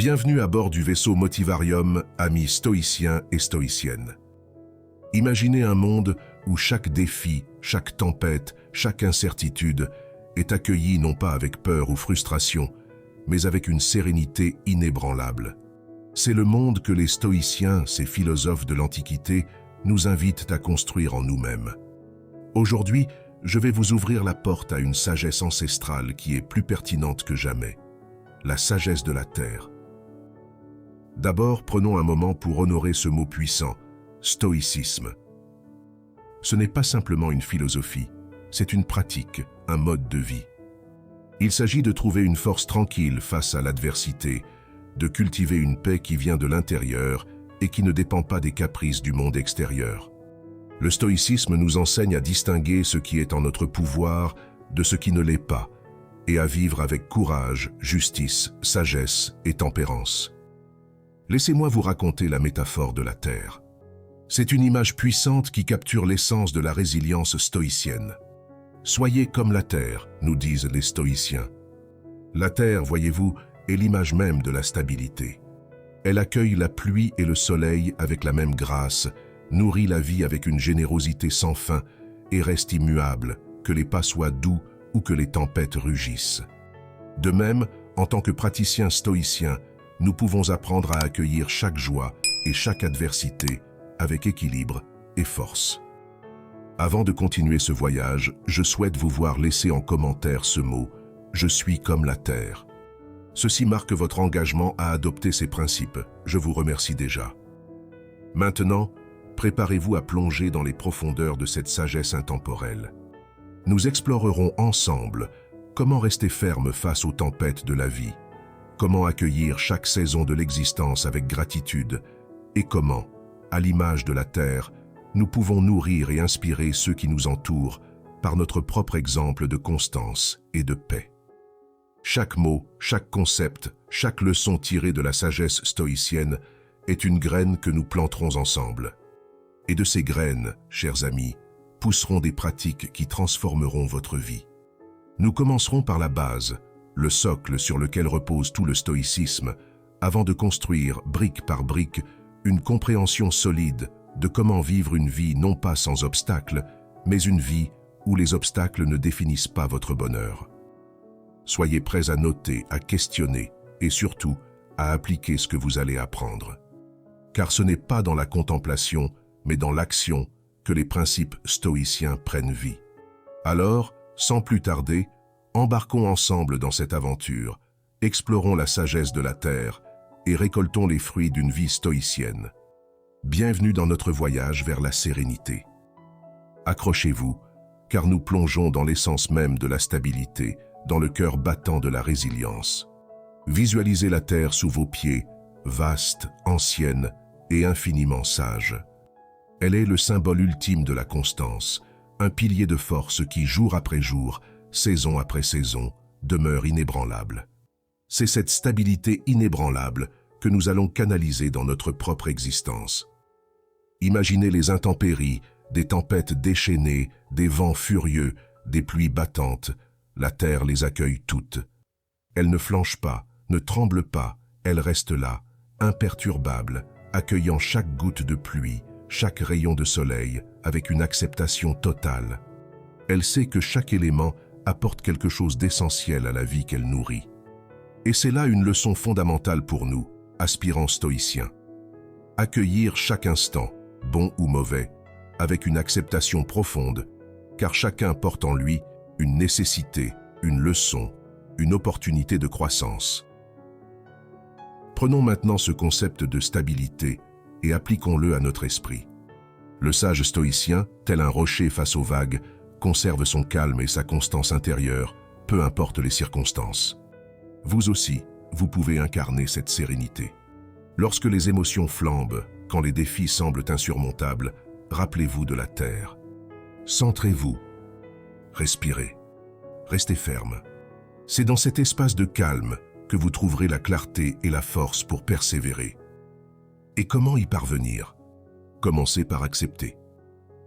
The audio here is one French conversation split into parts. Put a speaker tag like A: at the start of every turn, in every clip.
A: Bienvenue à bord du vaisseau Motivarium, amis stoïciens et stoïciennes. Imaginez un monde où chaque défi, chaque tempête, chaque incertitude est accueilli non pas avec peur ou frustration, mais avec une sérénité inébranlable. C'est le monde que les stoïciens, ces philosophes de l'Antiquité, nous invitent à construire en nous-mêmes. Aujourd'hui, je vais vous ouvrir la porte à une sagesse ancestrale qui est plus pertinente que jamais, la sagesse de la Terre. D'abord, prenons un moment pour honorer ce mot puissant, stoïcisme. Ce n'est pas simplement une philosophie, c'est une pratique, un mode de vie. Il s'agit de trouver une force tranquille face à l'adversité, de cultiver une paix qui vient de l'intérieur et qui ne dépend pas des caprices du monde extérieur. Le stoïcisme nous enseigne à distinguer ce qui est en notre pouvoir de ce qui ne l'est pas, et à vivre avec courage, justice, sagesse et tempérance. Laissez-moi vous raconter la métaphore de la Terre. C'est une image puissante qui capture l'essence de la résilience stoïcienne. Soyez comme la Terre, nous disent les stoïciens. La Terre, voyez-vous, est l'image même de la stabilité. Elle accueille la pluie et le soleil avec la même grâce, nourrit la vie avec une générosité sans fin et reste immuable, que les pas soient doux ou que les tempêtes rugissent. De même, en tant que praticiens stoïciens, nous pouvons apprendre à accueillir chaque joie et chaque adversité avec équilibre et force. Avant de continuer ce voyage, je souhaite vous voir laisser en commentaire ce mot « Je suis comme la Terre ». Ceci marque votre engagement à adopter ces principes. Je vous remercie déjà. Maintenant, préparez-vous à plonger dans les profondeurs de cette sagesse intemporelle. Nous explorerons ensemble comment rester ferme face aux tempêtes de la vie, comment accueillir chaque saison de l'existence avec gratitude et comment, à l'image de la Terre, nous pouvons nourrir et inspirer ceux qui nous entourent par notre propre exemple de constance et de paix. Chaque mot, chaque concept, chaque leçon tirée de la sagesse stoïcienne est une graine que nous planterons ensemble. Et de ces graines, chers amis, pousseront des pratiques qui transformeront votre vie. Nous commencerons par la base, le socle sur lequel repose tout le stoïcisme, avant de construire, brique par brique, une compréhension solide de comment vivre une vie non pas sans obstacles, mais une vie où les obstacles ne définissent pas votre bonheur. Soyez prêts à noter, à questionner et surtout à appliquer ce que vous allez apprendre. Car ce n'est pas dans la contemplation, mais dans l'action que les principes stoïciens prennent vie. Alors, sans plus tarder, embarquons ensemble dans cette aventure, explorons la sagesse de la Terre et récoltons les fruits d'une vie stoïcienne. Bienvenue dans notre voyage vers la sérénité. Accrochez-vous, car nous plongeons dans l'essence même de la stabilité, dans le cœur battant de la résilience. Visualisez la Terre sous vos pieds, vaste, ancienne et infiniment sage. Elle est le symbole ultime de la constance, un pilier de force qui, jour après jour, saison après saison, demeure inébranlable. C'est cette stabilité inébranlable que nous allons canaliser dans notre propre existence. Imaginez les intempéries, des tempêtes déchaînées, des vents furieux, des pluies battantes. La Terre les accueille toutes. Elle ne flanche pas, ne tremble pas, elle reste là, imperturbable, accueillant chaque goutte de pluie, chaque rayon de soleil, avec une acceptation totale. Elle sait que chaque élément apporte quelque chose d'essentiel à la vie qu'elle nourrit. Et c'est là une leçon fondamentale pour nous, aspirants stoïciens. Accueillir chaque instant, bon ou mauvais, avec une acceptation profonde, car chacun porte en lui une nécessité, une leçon, une opportunité de croissance. Prenons maintenant ce concept de stabilité et appliquons-le à notre esprit. Le sage stoïcien, tel un rocher face aux vagues, conserve son calme et sa constance intérieure, peu importe les circonstances. Vous aussi, vous pouvez incarner cette sérénité. Lorsque les émotions flambent, quand les défis semblent insurmontables, rappelez-vous de la Terre. Centrez-vous. Respirez. Restez ferme. C'est dans cet espace de calme que vous trouverez la clarté et la force pour persévérer. Et comment y parvenir? Commencez par accepter.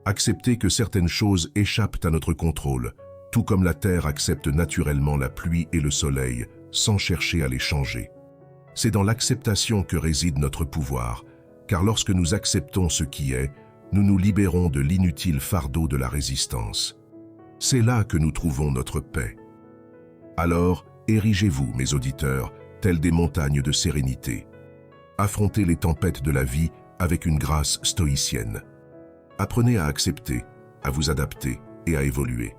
A: Accepter que certaines choses échappent à notre contrôle, tout comme la Terre accepte naturellement la pluie et le soleil, sans chercher à les changer. C'est dans l'acceptation que réside notre pouvoir, car lorsque nous acceptons ce qui est, nous nous libérons de l'inutile fardeau de la résistance. C'est là que nous trouvons notre paix. Alors, érigez-vous, mes auditeurs, tels des montagnes de sérénité. Affrontez les tempêtes de la vie avec une grâce stoïcienne. Apprenez à accepter, à vous adapter et à évoluer.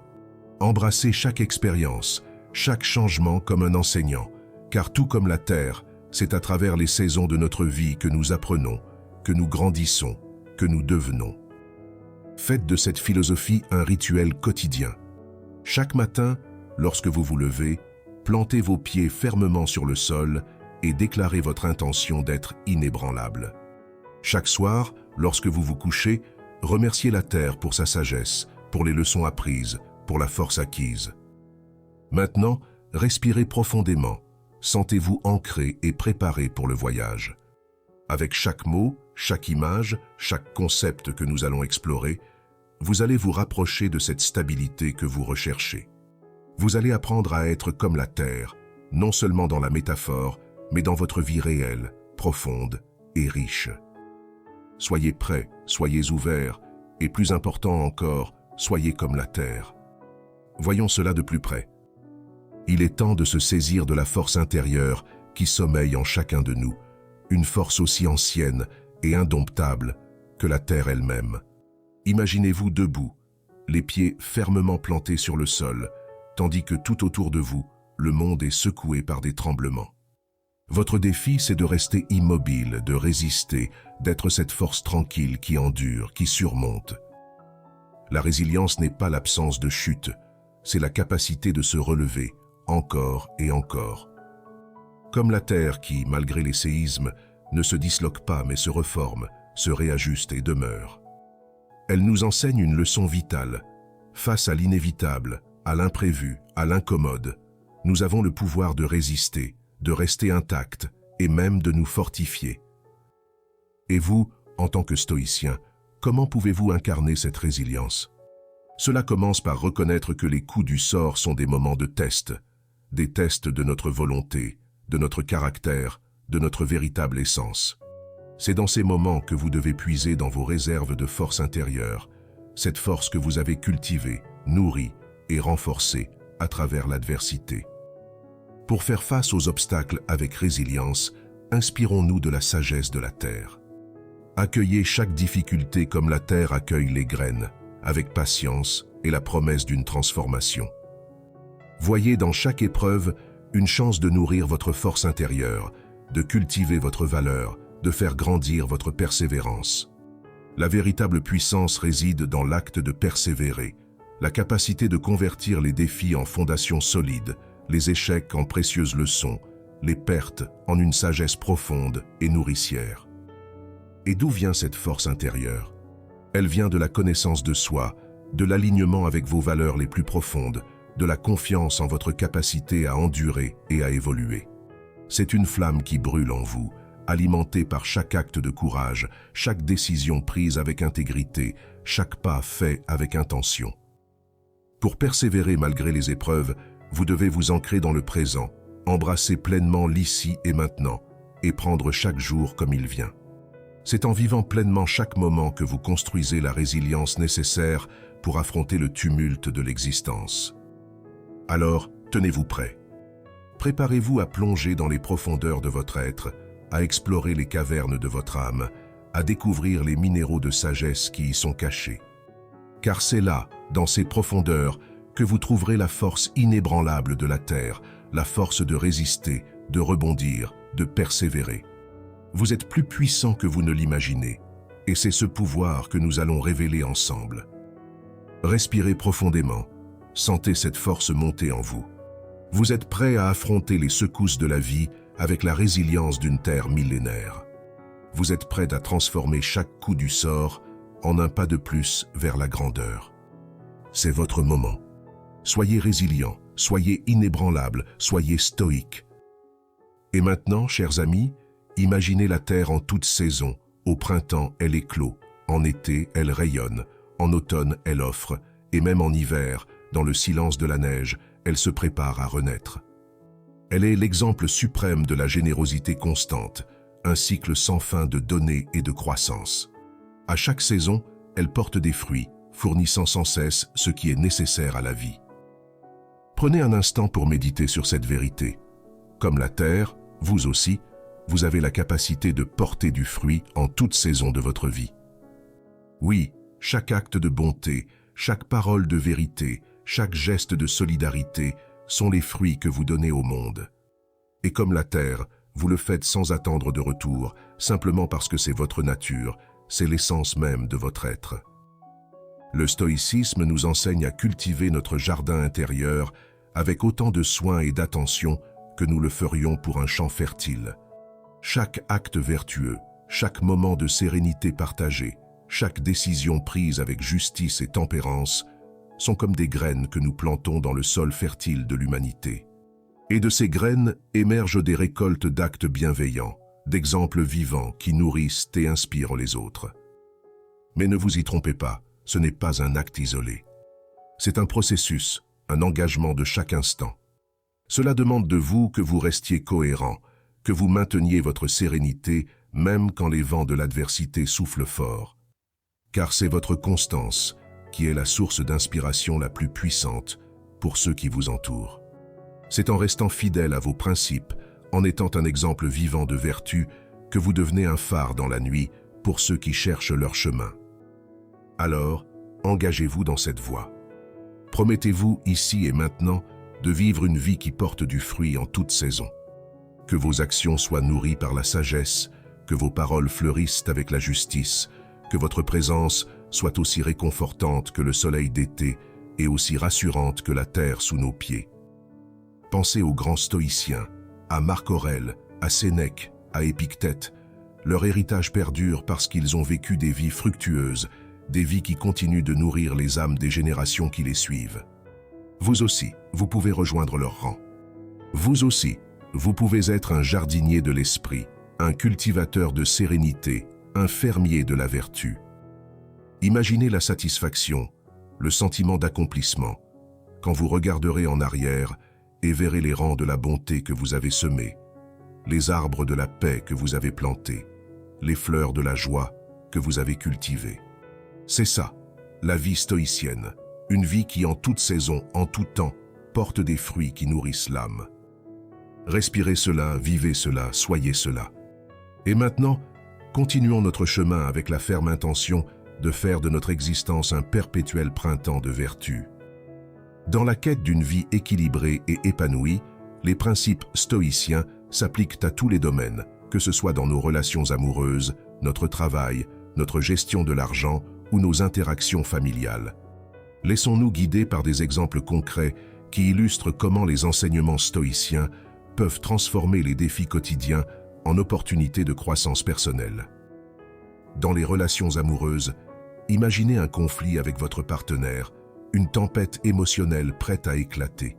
A: Embrassez chaque expérience, chaque changement comme un enseignant, car tout comme la terre, c'est à travers les saisons de notre vie que nous apprenons, que nous grandissons, que nous devenons. Faites de cette philosophie un rituel quotidien. Chaque matin, lorsque vous vous levez, plantez vos pieds fermement sur le sol et déclarez votre intention d'être inébranlable. Chaque soir, lorsque vous vous couchez, remerciez la terre pour sa sagesse, pour les leçons apprises, pour la force acquise. Maintenant, respirez profondément, sentez-vous ancré et préparé pour le voyage. Avec chaque mot, chaque image, chaque concept que nous allons explorer, vous allez vous rapprocher de cette stabilité que vous recherchez. Vous allez apprendre à être comme la terre, non seulement dans la métaphore, mais dans votre vie réelle, profonde et riche. Soyez prêts, soyez ouverts, et plus important encore, soyez comme la terre. Voyons cela de plus près. Il est temps de se saisir de la force intérieure qui sommeille en chacun de nous, une force aussi ancienne et indomptable que la terre elle-même. Imaginez-vous debout, les pieds fermement plantés sur le sol, tandis que tout autour de vous, le monde est secoué par des tremblements. Votre défi, c'est de rester immobile, de résister, d'être cette force tranquille qui endure, qui surmonte. La résilience n'est pas l'absence de chute, c'est la capacité de se relever, encore et encore. Comme la terre qui, malgré les séismes, ne se disloque pas mais se reforme, se réajuste et demeure. Elle nous enseigne une leçon vitale. Face à l'inévitable, à l'imprévu, à l'incommode, nous avons le pouvoir de résister, de rester intacts et même de nous fortifier. Et vous, en tant que stoïcien, comment pouvez-vous incarner cette résilience? Cela commence par reconnaître que les coups du sort sont des moments de test, des tests de notre volonté, de notre caractère, de notre véritable essence. C'est dans ces moments que vous devez puiser dans vos réserves de force intérieure, cette force que vous avez cultivée, nourrie et renforcée à travers l'adversité. Pour faire face aux obstacles avec résilience, inspirons-nous de la sagesse de la terre. Accueillez chaque difficulté comme la terre accueille les graines, avec patience et la promesse d'une transformation. Voyez dans chaque épreuve une chance de nourrir votre force intérieure, de cultiver votre valeur, de faire grandir votre persévérance. La véritable puissance réside dans l'acte de persévérer, la capacité de convertir les défis en fondations solides, les échecs en précieuses leçons, les pertes en une sagesse profonde et nourricière. Et d'où vient cette force intérieure? Elle vient de la connaissance de soi, de l'alignement avec vos valeurs les plus profondes, de la confiance en votre capacité à endurer et à évoluer. C'est une flamme qui brûle en vous, alimentée par chaque acte de courage, chaque décision prise avec intégrité, chaque pas fait avec intention. Pour persévérer malgré les épreuves, vous devez vous ancrer dans le présent, embrasser pleinement l'ici et maintenant, et prendre chaque jour comme il vient. C'est en vivant pleinement chaque moment que vous construisez la résilience nécessaire pour affronter le tumulte de l'existence. Alors, tenez-vous prêts. Préparez-vous à plonger dans les profondeurs de votre être, à explorer les cavernes de votre âme, à découvrir les minéraux de sagesse qui y sont cachés. Car c'est là, dans ces profondeurs, que vous trouverez la force inébranlable de la terre, la force de résister, de rebondir, de persévérer. Vous êtes plus puissant que vous ne l'imaginez, et c'est ce pouvoir que nous allons révéler ensemble. Respirez profondément, sentez cette force monter en vous. Vous êtes prêt à affronter les secousses de la vie avec la résilience d'une terre millénaire. Vous êtes prêt à transformer chaque coup du sort en un pas de plus vers la grandeur. C'est votre moment. Soyez résilient, soyez inébranlable, soyez stoïque. Et maintenant, chers amis, imaginez la terre en toute saison. Au printemps, elle éclot. En été, elle rayonne. En automne, elle offre. Et même en hiver, dans le silence de la neige, elle se prépare à renaître. Elle est l'exemple suprême de la générosité constante, un cycle sans fin de donner et de croissance. À chaque saison, elle porte des fruits, fournissant sans cesse ce qui est nécessaire à la vie. Prenez un instant pour méditer sur cette vérité. Comme la terre, vous aussi, vous avez la capacité de porter du fruit en toute saison de votre vie. Oui, chaque acte de bonté, chaque parole de vérité, chaque geste de solidarité sont les fruits que vous donnez au monde. Et comme la terre, vous le faites sans attendre de retour, simplement parce que c'est votre nature, c'est l'essence même de votre être. Le stoïcisme nous enseigne à cultiver notre jardin intérieur avec autant de soin et d'attention que nous le ferions pour un champ fertile. Chaque acte vertueux, chaque moment de sérénité partagé, chaque décision prise avec justice et tempérance sont comme des graines que nous plantons dans le sol fertile de l'humanité. Et de ces graines émergent des récoltes d'actes bienveillants, d'exemples vivants qui nourrissent et inspirent les autres. Mais ne vous y trompez pas, ce n'est pas un acte isolé. C'est un processus, un engagement de chaque instant. Cela demande de vous que vous restiez cohérent, que vous mainteniez votre sérénité même quand les vents de l'adversité soufflent fort. Car c'est votre constance qui est la source d'inspiration la plus puissante pour ceux qui vous entourent. C'est en restant fidèle à vos principes, en étant un exemple vivant de vertu, que vous devenez un phare dans la nuit pour ceux qui cherchent leur chemin. Alors, engagez-vous dans cette voie. Promettez-vous ici et maintenant de vivre une vie qui porte du fruit en toute saison. Que vos actions soient nourries par la sagesse, que vos paroles fleurissent avec la justice, que votre présence soit aussi réconfortante que le soleil d'été et aussi rassurante que la terre sous nos pieds. Pensez aux grands stoïciens, à Marc Aurèle, à Sénèque, à Épictète. Leur héritage perdure parce qu'ils ont vécu des vies fructueuses, des vies qui continuent de nourrir les âmes des générations qui les suivent. Vous aussi, vous pouvez rejoindre leur rang. Vous aussi, vous pouvez être un jardinier de l'esprit, un cultivateur de sérénité, un fermier de la vertu. Imaginez la satisfaction, le sentiment d'accomplissement, quand vous regarderez en arrière et verrez les rangs de la bonté que vous avez semés, les arbres de la paix que vous avez plantés, les fleurs de la joie que vous avez cultivées. C'est ça, la vie stoïcienne, une vie qui en toute saison, en tout temps, porte des fruits qui nourrissent l'âme. Respirez cela, vivez cela, soyez cela. Et maintenant, continuons notre chemin avec la ferme intention de faire de notre existence un perpétuel printemps de vertu. Dans la quête d'une vie équilibrée et épanouie, les principes stoïciens s'appliquent à tous les domaines, que ce soit dans nos relations amoureuses, notre travail, notre gestion de l'argent ou nos interactions familiales. Laissons-nous guider par des exemples concrets qui illustrent comment les enseignements stoïciens peuvent transformer les défis quotidiens en opportunités de croissance personnelle. Dans les relations amoureuses, imaginez un conflit avec votre partenaire, une tempête émotionnelle prête à éclater.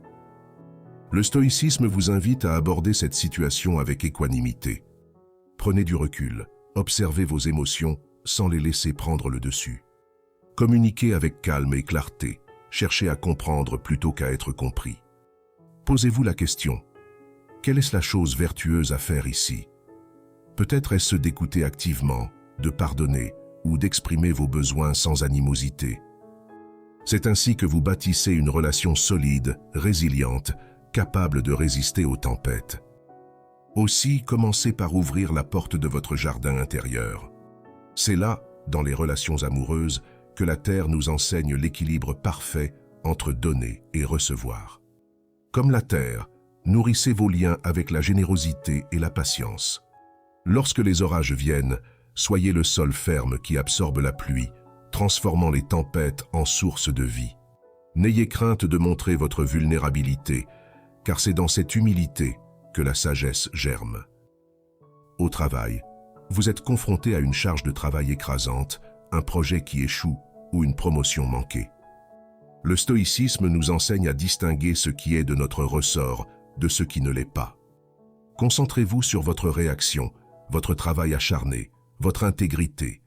A: Le stoïcisme vous invite à aborder cette situation avec équanimité. Prenez du recul, observez vos émotions sans les laisser prendre le dessus. Communiquez avec calme et clarté, cherchez à comprendre plutôt qu'à être compris. Posez-vous la question, quelle est la chose vertueuse à faire ici? Peut-être est-ce d'écouter activement, de pardonner ou d'exprimer vos besoins sans animosité. C'est ainsi que vous bâtissez une relation solide, résiliente, capable de résister aux tempêtes. Aussi, commencez par ouvrir la porte de votre jardin intérieur. C'est là, dans les relations amoureuses, que la terre nous enseigne l'équilibre parfait entre donner et recevoir. Comme la terre, nourrissez vos liens avec la générosité et la patience. Lorsque les orages viennent, soyez le sol ferme qui absorbe la pluie, transformant les tempêtes en source de vie. N'ayez crainte de montrer votre vulnérabilité, car c'est dans cette humilité que la sagesse germe. Au travail, vous êtes confronté à une charge de travail écrasante, un projet qui échoue ou une promotion manquée. Le stoïcisme nous enseigne à distinguer ce qui est de notre ressort de ce qui ne l'est pas. Concentrez-vous sur votre réaction, votre travail acharné, votre intégrité.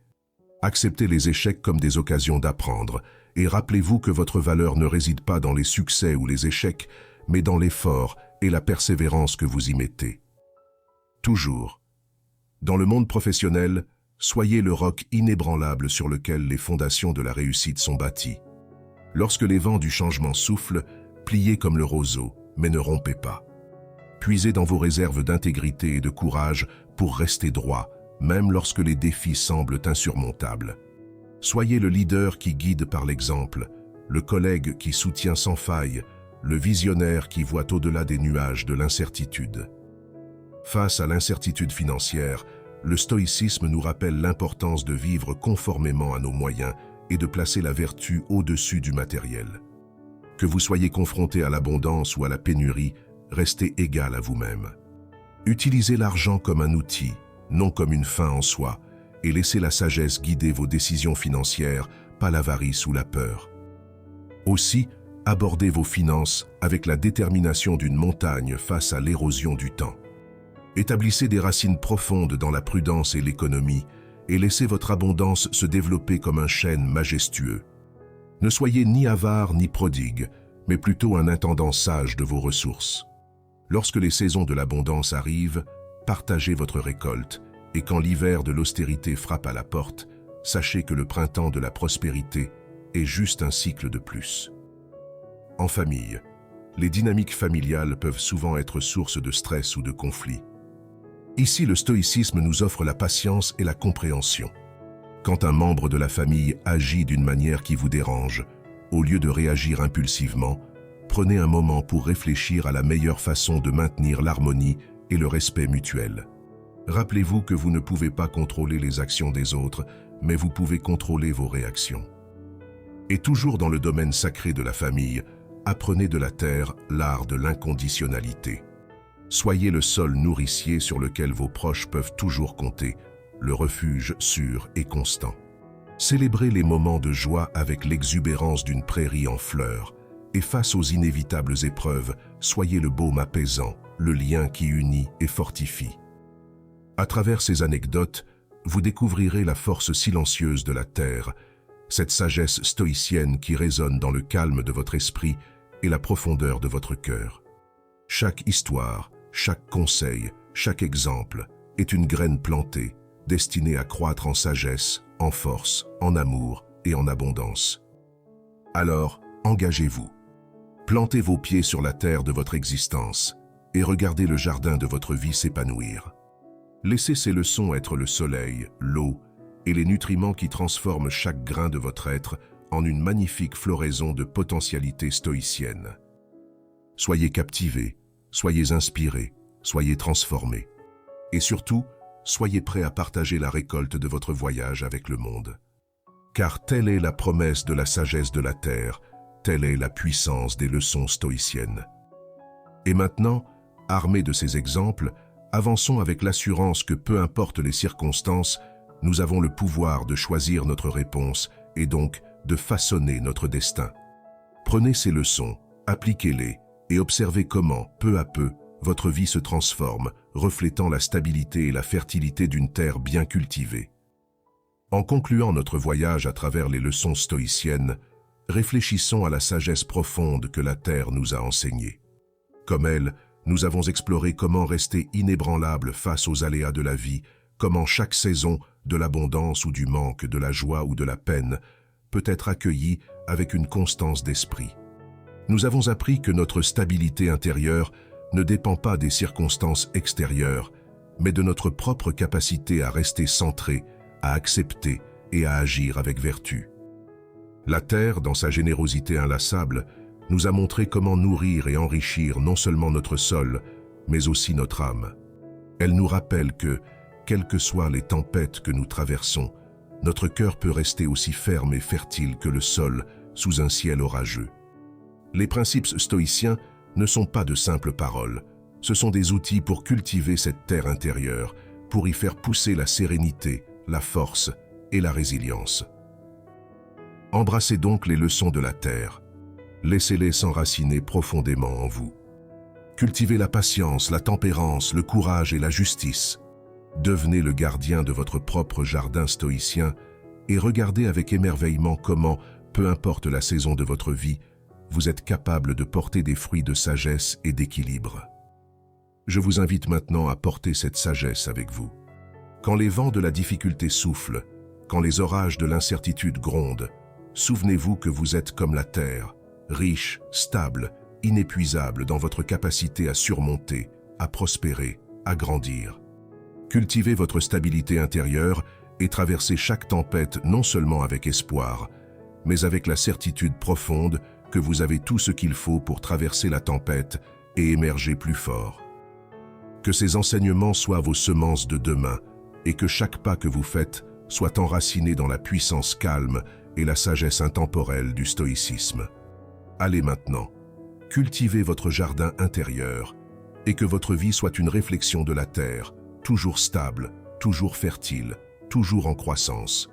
A: Acceptez les échecs comme des occasions d'apprendre et rappelez-vous que votre valeur ne réside pas dans les succès ou les échecs, mais dans l'effort et la persévérance que vous y mettez. Toujours. Dans le monde professionnel, soyez le roc inébranlable sur lequel les fondations de la réussite sont bâties. Lorsque les vents du changement soufflent, pliez comme le roseau, mais ne rompez pas. Puisez dans vos réserves d'intégrité et de courage pour rester droit, même lorsque les défis semblent insurmontables. Soyez le leader qui guide par l'exemple, le collègue qui soutient sans faille, le visionnaire qui voit au-delà des nuages de l'incertitude. Face à l'incertitude financière, le stoïcisme nous rappelle l'importance de vivre conformément à nos moyens et de placer la vertu au-dessus du matériel. Que vous soyez confronté à l'abondance ou à la pénurie, restez égal à vous-même. Utilisez l'argent comme un outil, non comme une fin en soi, et laissez la sagesse guider vos décisions financières, pas l'avarice ou la peur. Aussi, abordez vos finances avec la détermination d'une montagne face à l'érosion du temps. Établissez des racines profondes dans la prudence et l'économie, et laissez votre abondance se développer comme un chêne majestueux. Ne soyez ni avare ni prodigue, mais plutôt un intendant sage de vos ressources. Lorsque les saisons de l'abondance arrivent, partagez votre récolte, et quand l'hiver de l'austérité frappe à la porte, sachez que le printemps de la prospérité est juste un cycle de plus. En famille, les dynamiques familiales peuvent souvent être source de stress ou de conflits. Ici, le stoïcisme nous offre la patience et la compréhension. Quand un membre de la famille agit d'une manière qui vous dérange, au lieu de réagir impulsivement, prenez un moment pour réfléchir à la meilleure façon de maintenir l'harmonie et le respect mutuel. Rappelez-vous que vous ne pouvez pas contrôler les actions des autres, mais vous pouvez contrôler vos réactions. Et toujours dans le domaine sacré de la famille, apprenez de la terre l'art de l'inconditionnalité. Soyez le sol nourricier sur lequel vos proches peuvent toujours compter, le refuge sûr et constant. Célébrez les moments de joie avec l'exubérance d'une prairie en fleurs, et face aux inévitables épreuves, soyez le baume apaisant, le lien qui unit et fortifie. À travers ces anecdotes, vous découvrirez la force silencieuse de la terre, cette sagesse stoïcienne qui résonne dans le calme de votre esprit et la profondeur de votre cœur. Chaque histoire, chaque conseil, chaque exemple est une graine plantée, destinée à croître en sagesse, en force, en amour et en abondance. Alors, engagez-vous. Plantez vos pieds sur la terre de votre existence et regardez le jardin de votre vie s'épanouir. Laissez ces leçons être le soleil, l'eau et les nutriments qui transforment chaque grain de votre être en une magnifique floraison de potentialités stoïciennes. Soyez captivés, soyez inspirés, soyez transformés. Et surtout, soyez prêts à partager la récolte de votre voyage avec le monde. Car telle est la promesse de la sagesse de la terre, telle est la puissance des leçons stoïciennes. Et maintenant, armés de ces exemples, avançons avec l'assurance que peu importe les circonstances, nous avons le pouvoir de choisir notre réponse et donc de façonner notre destin. Prenez ces leçons, appliquez-les et observez comment, peu à peu, votre vie se transforme, reflétant la stabilité et la fertilité d'une terre bien cultivée. En concluant notre voyage à travers les leçons stoïciennes, réfléchissons à la sagesse profonde que la terre nous a enseignée. Comme elle, nous avons exploré comment rester inébranlable face aux aléas de la vie, comment chaque saison, de l'abondance ou du manque, de la joie ou de la peine, peut être accueillie avec une constance d'esprit. Nous avons appris que notre stabilité intérieure ne dépend pas des circonstances extérieures, mais de notre propre capacité à rester centré, à accepter et à agir avec vertu. La terre, dans sa générosité inlassable, nous a montré comment nourrir et enrichir non seulement notre sol, mais aussi notre âme. Elle nous rappelle que, quelles que soient les tempêtes que nous traversons, notre cœur peut rester aussi ferme et fertile que le sol sous un ciel orageux. Les principes stoïciens ne sont pas de simples paroles, ce sont des outils pour cultiver cette terre intérieure, pour y faire pousser la sérénité, la force et la résilience. Embrassez donc les leçons de la terre. Laissez-les s'enraciner profondément en vous. Cultivez la patience, la tempérance, le courage et la justice. Devenez le gardien de votre propre jardin stoïcien et regardez avec émerveillement comment, peu importe la saison de votre vie, vous êtes capable de porter des fruits de sagesse et d'équilibre. Je vous invite maintenant à porter cette sagesse avec vous. Quand les vents de la difficulté soufflent, quand les orages de l'incertitude grondent, souvenez-vous que vous êtes comme la terre, riche, stable, inépuisable dans votre capacité à surmonter, à prospérer, à grandir. Cultivez votre stabilité intérieure et traversez chaque tempête non seulement avec espoir, mais avec la certitude profonde que vous avez tout ce qu'il faut pour traverser la tempête et émerger plus fort. Que ces enseignements soient vos semences de demain et que chaque pas que vous faites soit enraciné dans la puissance calme et la sagesse intemporelle du stoïcisme. Allez maintenant, cultivez votre jardin intérieur et que votre vie soit une réflexion de la terre, toujours stable, toujours fertile, toujours en croissance.